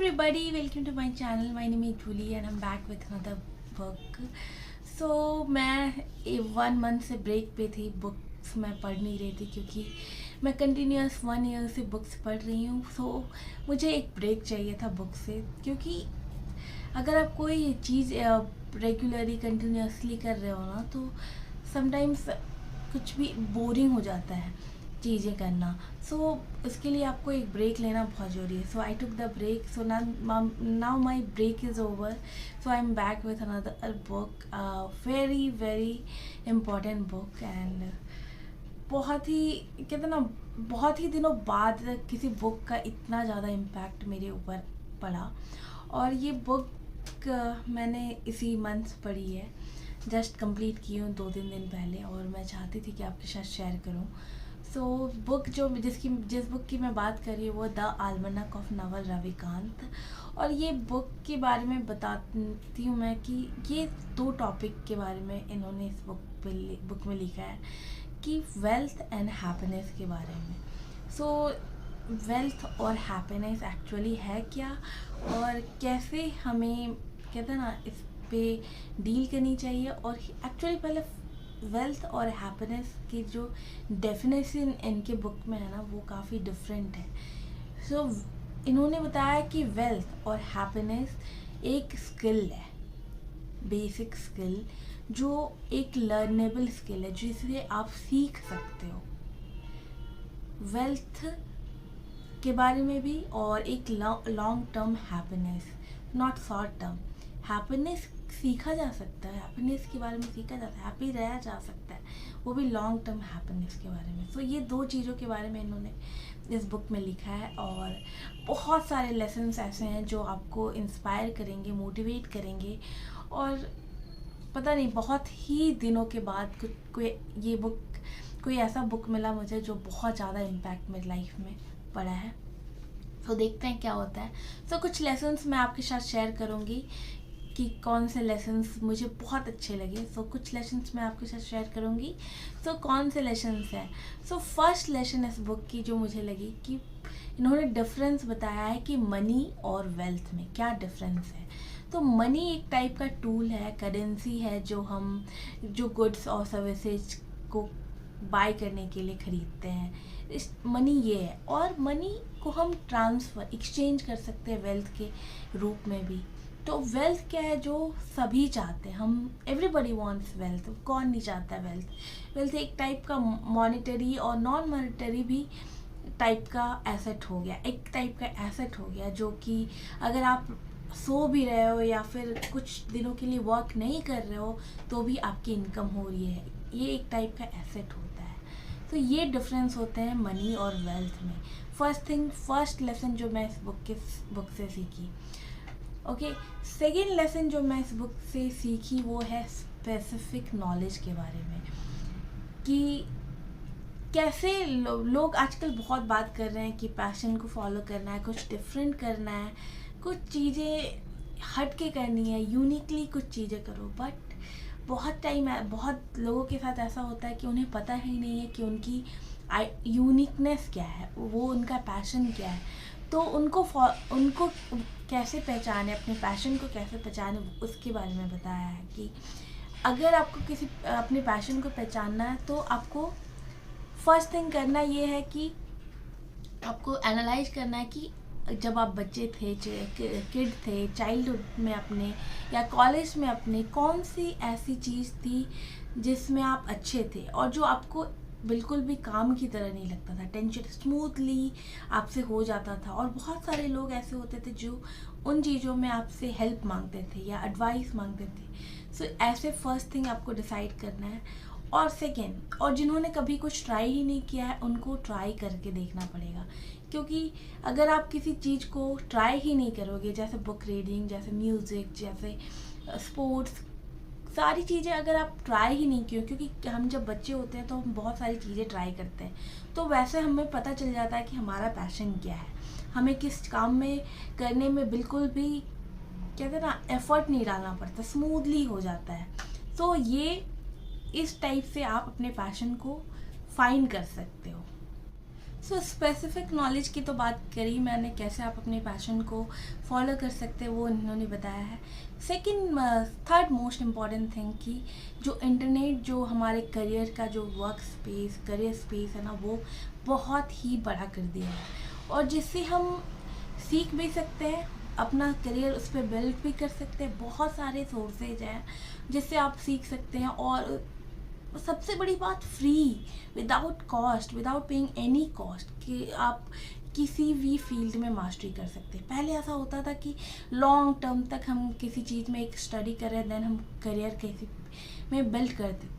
everybody, welcome to my channel. My name is Julie and I'm back with another book. So मैं 1 month से break पे थी, books मैं पढ़ नहीं रही थी क्योंकि मैं कंटिन्यूस 1 ईयर से बुक्स पढ़ रही हूँ. सो मुझे एक ब्रेक चाहिए था बुक से, क्योंकि अगर आप कोई चीज़ रेगुलरली कंटिन्यूसली कर रहे हो ना, तो समटाइम्स कुछ भी बोरिंग हो जाता है चीज़ें करना. सो उसके लिए आपको एक ब्रेक लेना बहुत ज़रूरी है. So I took the break. So now my break is over. So I am back with another book, very very important book. And बहुत ही कहते ना, बहुत ही दिनों बाद किसी बुक का इतना ज़्यादा इम्पैक्ट मेरे ऊपर पड़ा. और ये बुक मैंने इसी मंथ पढ़ी है, जस्ट कंप्लीट की हूँ 2-3 दिन पहले, और मैं चाहती थी कि आपके साथ शेयर करूँ. सो बुक जिस बुक की मैं बात कर रही हूँ वो द आल्मनक ऑफ नवल रविकांत. और ये बुक के बारे में बताती हूँ मैं कि ये 2 टॉपिक के बारे में इन्होंने इस बुक में लिखा है कि वेल्थ एंड हैप्पीनेस के बारे में. सो वेल्थ और हैप्पीनेस एक्चुअली है क्या, और कैसे हमें कहते हैं ना इस पे डील करनी चाहिए. और एक्चुअली पहले वेल्थ और हैप्पीनेस की जो डेफिनेशन इनके बुक में है ना, वो काफ़ी डिफरेंट है. सो इन्होंने बताया कि वेल्थ और हैप्पीनेस एक स्किल है, बेसिक स्किल, जो एक लर्नेबल स्किल है जिसे आप सीख सकते हो. वेल्थ के बारे में भी, और एक long term happiness, not short term. Happiness सीखा जा सकता है, हैप्पीनेस के बारे में सीखा जाता है, हैप्पी रहा जा सकता है, वो भी लॉन्ग टर्म हैप्पीनेस के बारे में. सो ये 2 चीज़ों के बारे में इन्होंने इस बुक में लिखा है. और बहुत सारे लेसन्स ऐसे हैं जो आपको इंस्पायर करेंगे, मोटिवेट करेंगे. और पता नहीं, बहुत ही दिनों के बाद कोई ऐसा बुक मिला मुझे जो बहुत ज़्यादा इम्पैक्ट मेरी लाइफ में पड़ा है. तो देखते हैं क्या होता है. सो कुछ लेसन्स मैं आपके साथ शेयर करूँगी कि कौन से लेसन्स मुझे बहुत अच्छे लगे. सो कुछ लेसन्स मैं आपके साथ शेयर करूँगी. सो कौन से लेसन्स हैं. सो फर्स्ट लेसन इस बुक की जो मुझे लगी कि इन्होंने डिफरेंस बताया है कि मनी और वेल्थ में क्या डिफरेंस है. तो मनी एक टाइप का टूल है, करेंसी है, जो गुड्स और सर्विसेज को बाय करने के लिए ख़रीदते हैं. इस मनी ये है, और मनी को हम एक्सचेंज कर सकते हैं वेल्थ के रूप में भी. तो वेल्थ क्या है जो सभी चाहते हैं, हम एवरीबडी वांट्स वेल्थ. कौन नहीं चाहता है वेल्थ. वेल्थ एक टाइप का मॉनेटरी और नॉन मॉनेटरी भी टाइप का एसेट हो गया, एक टाइप का एसेट हो गया, जो कि अगर आप सो भी रहे हो या फिर कुछ दिनों के लिए वर्क नहीं कर रहे हो तो भी आपकी इनकम हो रही है, ये एक टाइप का एसेट होता है. तो ये डिफरेंस होते हैं मनी और वेल्थ में. फर्स्ट लेसन जो मैं इस बुक से सीखी. ओके, सेकेंड लेसन जो मैं इस बुक से सीखी वो है स्पेसिफिक नॉलेज के बारे में, कि कैसे लोग आजकल बहुत बात कर रहे हैं कि पैशन को फॉलो करना है, कुछ डिफरेंट करना है, कुछ चीज़ें हट के करनी है, यूनिकली कुछ चीज़ें करो. बट बहुत लोगों के साथ ऐसा होता है कि उन्हें पता ही नहीं है कि उनकी यूनिकनेस क्या है, वो उनका पैशन क्या है. तो उनको कैसे पहचाने, अपने पैशन को कैसे पहचाने, उसके बारे में बताया है कि अगर आपको अपने पैशन को पहचानना है तो आपको फर्स्ट थिंग करना ये है कि आपको एनालाइज करना है कि जब आप बच्चे थे, किड थे, चाइल्डहुड में अपने या कॉलेज में अपने, कौन सी ऐसी चीज़ थी जिसमें आप अच्छे थे और जो आपको बिल्कुल भी काम की तरह नहीं लगता था, टेंशन स्मूथली आपसे हो जाता था. और बहुत सारे लोग ऐसे होते थे जो उन चीज़ों में आपसे हेल्प मांगते थे या एडवाइस मांगते थे. सो ऐसे फर्स्ट थिंग आपको डिसाइड करना है. और सेकेंड, और जिन्होंने कभी कुछ ट्राई ही नहीं किया है उनको ट्राई करके देखना पड़ेगा, क्योंकि अगर आप किसी चीज़ को ट्राई ही नहीं करोगे, जैसे बुक रीडिंग, जैसे म्यूज़िक, जैसे स्पोर्ट्स, सारी चीज़ें अगर आप ट्राई ही नहीं किए, क्योंकि हम जब बच्चे होते हैं तो हम बहुत सारी चीज़ें ट्राई करते हैं, तो वैसे हमें पता चल जाता है कि हमारा पैशन क्या है, हमें किस काम में करने में बिल्कुल भी कहते हैं ना एफर्ट नहीं डालना पड़ता, स्मूथली हो जाता है. तो ये इस टाइप से आप अपने पैशन को फाइंड कर सकते हो. सो स्पेसिफिक नॉलेज की तो बात करी मैंने, कैसे आप अपने पैशन को फॉलो कर सकते हैं वो इन्होंने बताया है। Second third most important thing कि जो इंटरनेट जो हमारे करियर का जो वर्क स्पेस करियर स्पेस है ना, वो बहुत ही बड़ा कर दिया है, और जिससे हम सीख भी सकते हैं, अपना करियर उस पर बिल्ड भी कर सकते हैं। बहुत सारे सोर्सेज हैं जिससे आप सीख सकते हैं, और सबसे बड़ी बात free, without cost, without paying any cost, कि आप किसी भी फील्ड में मास्टरी कर सकते हैं। पहले ऐसा होता था कि लॉन्ग टर्म तक हम किसी चीज़ में एक स्टडी कर रहे हैं, देन हम करियर किसी में बिल्ड करते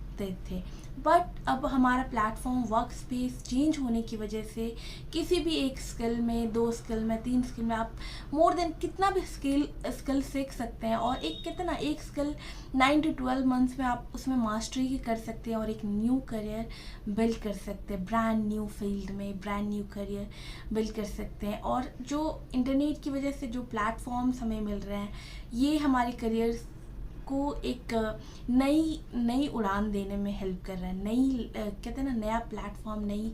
थे। बट अब हमारा प्लेटफॉर्म वर्क स्पेस चेंज होने की वजह से किसी भी एक स्किल में, 2 स्किल में, 3 स्किल में आप मोर देन कितना भी स्किल सीख सकते हैं, और एक स्किल 9 to 12 मंथ्स में आप उसमें मास्टरी कर सकते हैं और एक न्यू करियर बिल्ड कर सकते हैं। ब्रांड न्यू फील्ड में ब्रांड न्यू करियर बिल्ड कर सकते हैं। और जो इंटरनेट की वजह से जो प्लेटफॉर्म्स हमें मिल रहे हैं, ये हमारे करियर को एक नई उड़ान देने में हेल्प कर रहा है। कहते हैं ना, नया प्लेटफॉर्म, नए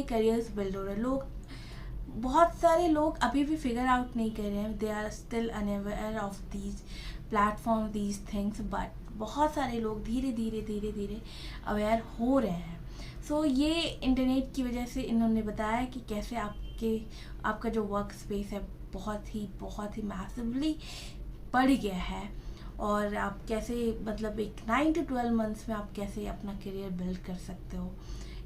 करियर्स बिल्ड हो रहे हैं। बहुत सारे लोग अभी भी फिगर आउट नहीं कर रहे हैं, they are still unaware of these platform, these things, but बहुत सारे लोग धीरे धीरे अवेयर हो रहे हैं। सो ये इंटरनेट की वजह से इन्होंने बताया कि कैसे आपका जो वर्क स्पेस है बहुत ही मैसिवली बढ़ गया है, और आप कैसे मतलब एक 9 to 12 मंथ्स में आप कैसे अपना करियर बिल्ड कर सकते हो,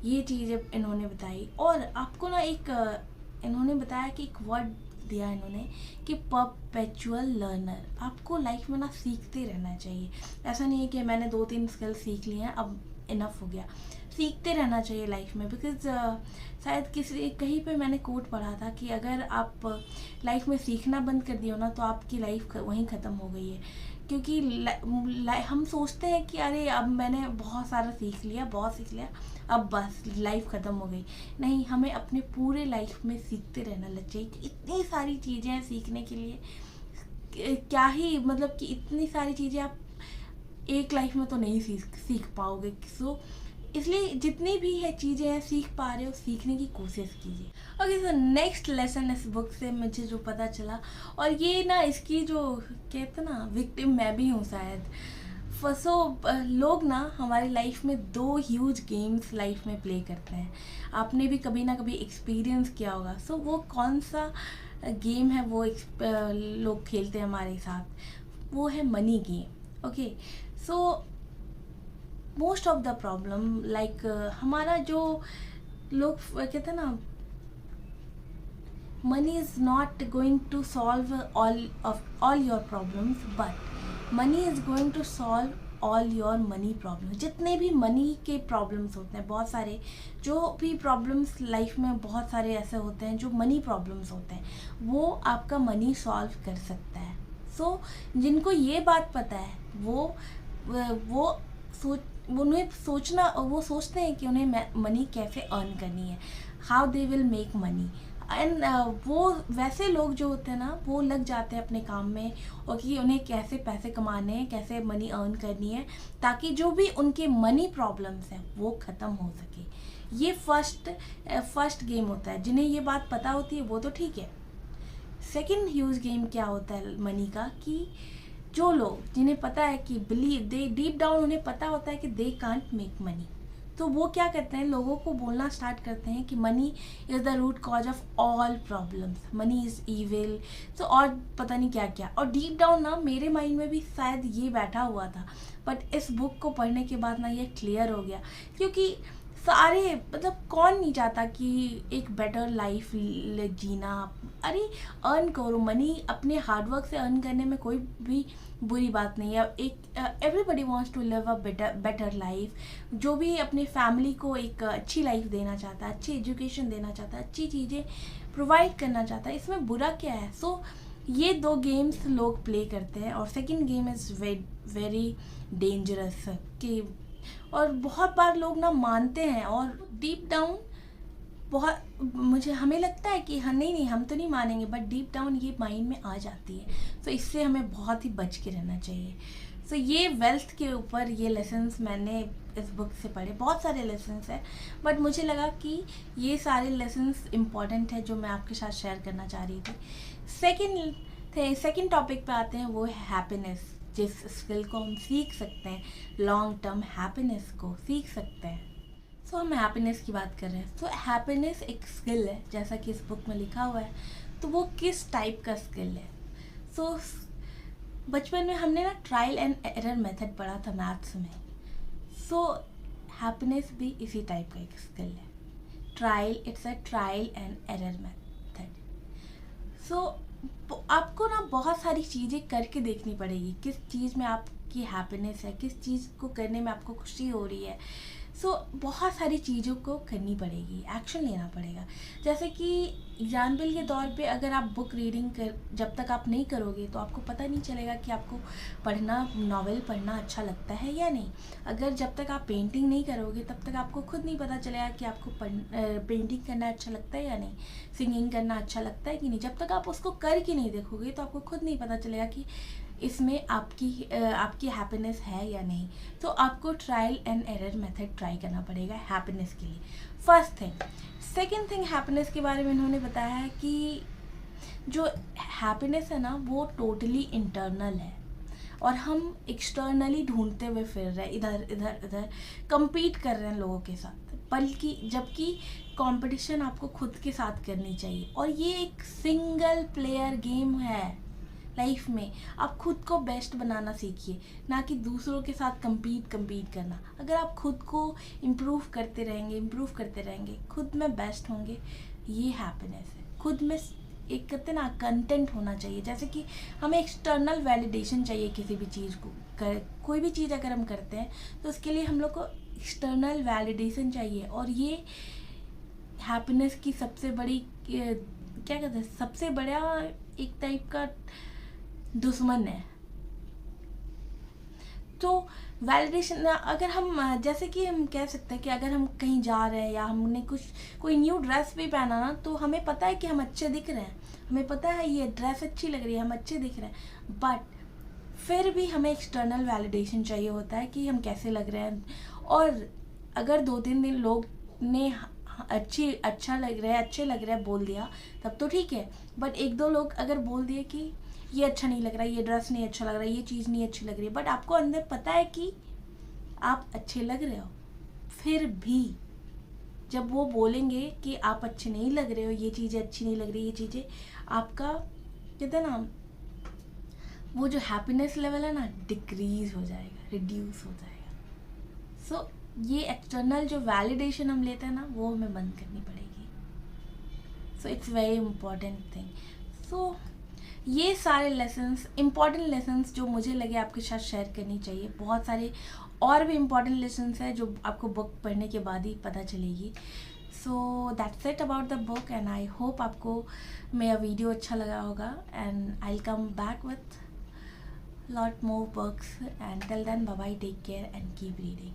ये चीज़ें इन्होंने बताई। और आपको ना इन्होंने बताया कि एक वर्ड दिया इन्होंने कि परपेचुअल लर्नर। आपको लाइफ में ना सीखते रहना चाहिए। ऐसा नहीं है कि मैंने 2-3 स्किल सीख लिए हैं अब इनफ हो गया, सीखते रहना चाहिए लाइफ में। बिकॉज शायद कहीं पे मैंने कोट पढ़ा था कि अगर आप लाइफ में सीखना बंद कर दिए हो ना, तो आपकी लाइफ वहीं ख़त्म हो गई है। क्योंकि हम सोचते हैं कि अरे अब मैंने बहुत सीख लिया, अब बस लाइफ ख़त्म हो गई। नहीं, हमें अपने पूरे लाइफ में सीखते रहना चाहिए। इतनी सारी चीज़ें हैं सीखने के लिए, क्या ही मतलब कि इतनी सारी चीज़ें आप एक लाइफ में तो नहीं सीख पाओगे। सो इसलिए जितनी भी है चीज़ें हैं सीख पा रहे हो, सीखने की कोशिश कीजिए। ओके, सो नेक्स्ट लेसन इस बुक से मुझे जो पता चला, और ये ना इसकी जो कहते ना विक्टिम मैं भी हूँ शायद। सो लोग ना हमारी लाइफ में 2 ह्यूज गेम्स लाइफ में प्ले करते हैं। आपने भी कभी ना कभी एक्सपीरियंस किया होगा। सो वो कौन सा गेम है वो लोग खेलते हैं हमारे साथ, वो है money game. Okay, so most of the problem like हमारा जो लोग कहते हैं ना, money is not going to solve all your problems, but money is going to solve all your money problem. जितने भी मनी के प्रॉब्लम्स होते हैं, बहुत सारे जो भी प्रॉब्लम्स लाइफ में बहुत सारे ऐसे होते हैं जो मनी प्रॉब्लम्स होते हैं, वो आपका मनी सॉल्व कर सकता है। सो जिनको ये बात पता है वो सोचते हैं कि उन्हें मनी कैसे अर्न करनी है, how they will make money. And वो वैसे लोग जो होते हैं ना, वो लग जाते हैं अपने काम में, और कि उन्हें कैसे पैसे कमाने हैं, कैसे मनी अर्न करनी है, ताकि जो भी उनके मनी प्रॉब्लम्स हैं वो ख़त्म हो सके। ये फर्स्ट गेम होता है। जिन्हें ये बात पता होती है वो तो ठीक है। सेकंड ह्यूज गेम क्या होता है मनी का, कि जो लोग जिन्हें पता है कि डीप डाउन उन्हें पता होता है कि दे कांट मेक मनी, तो वो क्या करते हैं, लोगों को बोलना स्टार्ट करते हैं कि money is the root cause of all problems, money is evil, तो और पता नहीं क्या क्या। और डीप डाउन ना मेरे माइंड में भी शायद ये बैठा हुआ था, बट इस बुक को पढ़ने के बाद ना ये क्लियर हो गया। क्योंकि सारे मतलब कौन नहीं चाहता कि एक बेटर लाइफ जीना। अरे अर्न करो मनी, अपने हार्डवर्क से अर्न करने में कोई भी बुरी बात नहीं है। Everybody wants to live a better life. जो भी अपने फैमिली को एक अच्छी लाइफ देना चाहता है, अच्छी एजुकेशन देना चाहता है, अच्छी चीज़ें प्रोवाइड करना चाहता है, इसमें बुरा क्या है। सो ये 2 गेम्स लोग प्ले करते हैं, और second game is very dangerous कि, और बहुत बार लोग ना मानते हैं, और डीप डाउन हमें लगता है कि हाँ नहीं हम तो नहीं मानेंगे, बट डीप डाउन ये माइंड में आ जाती है। तो इससे हमें बहुत ही बच के रहना चाहिए। सो ये वेल्थ के ऊपर ये लेसन्स मैंने इस बुक से पढ़े, बहुत सारे लेसन्स हैं, बट मुझे लगा कि ये सारे लेसन्स इम्पॉर्टेंट है जो मैं आपके साथ शेयर करना चाह रही थी। सेकेंड टॉपिक पे आते हैं, वो है हैप्पीनेस, जिस स्किल को हम सीख सकते हैं, लॉन्ग टर्म हैप्पीनेस को सीख सकते हैं। सो हम हैप्पीनेस की बात कर रहे हैं। सो हैप्पीनेस एक स्किल है, जैसा कि इस बुक में लिखा हुआ है। तो वो किस टाइप का स्किल है? सो बचपन में हमने ना ट्रायल एंड एरर मेथड पढ़ा था मैथ्स में। सो हैप्पीनेस भी इसी टाइप का एक स्किल है। It's a trial and error method. So आपको ना बहुत सारी चीज़ें करके देखनी पड़ेगी, किस चीज़ में आपकी हैप्पीनेस है, किस चीज़ को करने में आपको खुशी हो रही है। सो बहुत सारी चीज़ों को करनी पड़ेगी, एक्शन लेना पड़ेगा। जैसे कि एग्जाम्पल के तौर पे अगर आप बुक रीडिंग जब तक आप नहीं करोगे तो आपको पता नहीं चलेगा कि आपको नॉवेल पढ़ना अच्छा लगता है या नहीं। अगर जब तक आप पेंटिंग नहीं करोगे तब तक आपको खुद नहीं पता चलेगा कि आपको पेंटिंग करना अच्छा लगता है या नहीं, सिंगिंग करना अच्छा लगता है कि नहीं। जब तक आप उसको करके नहीं देखोगे तो आपको खुद नहीं पता चलेगा कि इसमें आपकी हैप्पीनेस है या नहीं। तो आपको trial and error method try करना पड़ेगा हैप्पीनेस के लिए, first thing. Second thing happiness के बारे में इन्होंने बताया है कि जो हैप्पीनेस है ना वो टोटली इंटरनल है और हम एक्सटर्नली ढूंढते हुए फिर रहे हैं, इधर compete कर रहे हैं लोगों के साथ, बल्कि जबकि कंपटीशन आपको खुद के साथ करनी चाहिए। और ये एक सिंगल प्लेयर गेम है। लाइफ में आप खुद को बेस्ट बनाना सीखिए, ना कि दूसरों के साथ compete करना। अगर आप खुद को इम्प्रूव करते रहेंगे, खुद में बेस्ट होंगे, ये हैप्पीनेस है। खुद में एक कहते ना कंटेंट होना चाहिए। जैसे कि हमें एक्सटर्नल वैलिडेशन चाहिए किसी भी चीज़ को कोई भी चीज़ अगर हम करते हैं तो उसके लिए हम लोग को एक्सटर्नल वैलिडेशन चाहिए। और ये हैप्पीनेस की सबसे बड़ी क्या कहते हैं, सबसे बड़ा एक टाइप का दुश्मन है। तो वैलिडेशन अगर हम जैसे कि हम कह सकते हैं कि अगर हम कहीं जा रहे हैं या हमने कोई न्यू ड्रेस भी पहना ना, तो हमें पता है कि हम अच्छे दिख रहे हैं, हमें पता है ये ड्रेस अच्छी लग रही है, हम अच्छे दिख रहे हैं, बट फिर भी हमें एक्सटर्नल वैलिडेशन चाहिए होता है कि हम कैसे लग रहे हैं। और अगर 2-3 दिन लोग ने अच्छे लग रहा है बोल दिया तब तो ठीक है, बट 1-2 लोग अगर बोल दिए कि ये अच्छा नहीं लग रहा है, ये ड्रेस नहीं अच्छा लग रहा है, ये चीज़ नहीं अच्छी लग रही है, बट आपको अंदर पता है कि आप अच्छे लग रहे हो, फिर भी जब वो बोलेंगे कि आप अच्छे नहीं लग रहे हो, ये चीज़ें अच्छी नहीं लग रही, ये चीज़ें, आपका कहते हैं ना वो जो हैप्पीनेस लेवल है ना डिक्रीज हो जाएगा, रिड्यूस हो जाएगा। सो ये एक्सटर्नल जो वैलिडेशन हम लेते हैं ना वो हमें बंद करनी पड़ेगी। So it's very important thing. So ये सारे लेसन्स, इम्पॉर्टेंट लेसन्स जो मुझे लगे आपके साथ शेयर करनी चाहिए। बहुत सारे और भी इम्पॉर्टेंट लेसन्स हैं जो आपको बुक पढ़ने के बाद ही पता चलेगी। So that's it about the book and I hope आपको मेरा वीडियो अच्छा लगा होगा and I will come back with lot more books and till then bye bye, take care and keep reading.